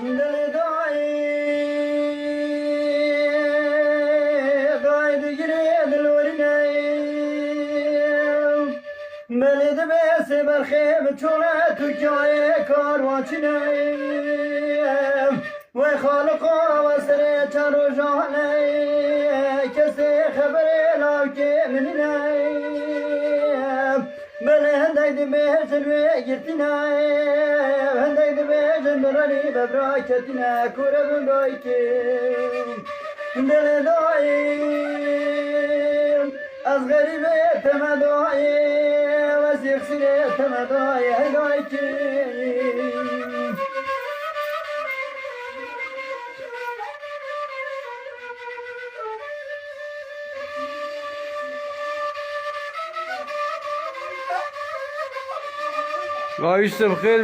دل داي دجري دلورنا بلد بس برخيب چونه تجای کاروانچینه و خالقا و سر چند روزانه کسی خبر لاکی منینه بله هندک دی بیشن و گرتینه هندک دی بیشن برانی ببراکتینه کوره بندای که دل داییم از غریبه تمداییم و سیخسیره تمدای هنگای که وایسته بخیر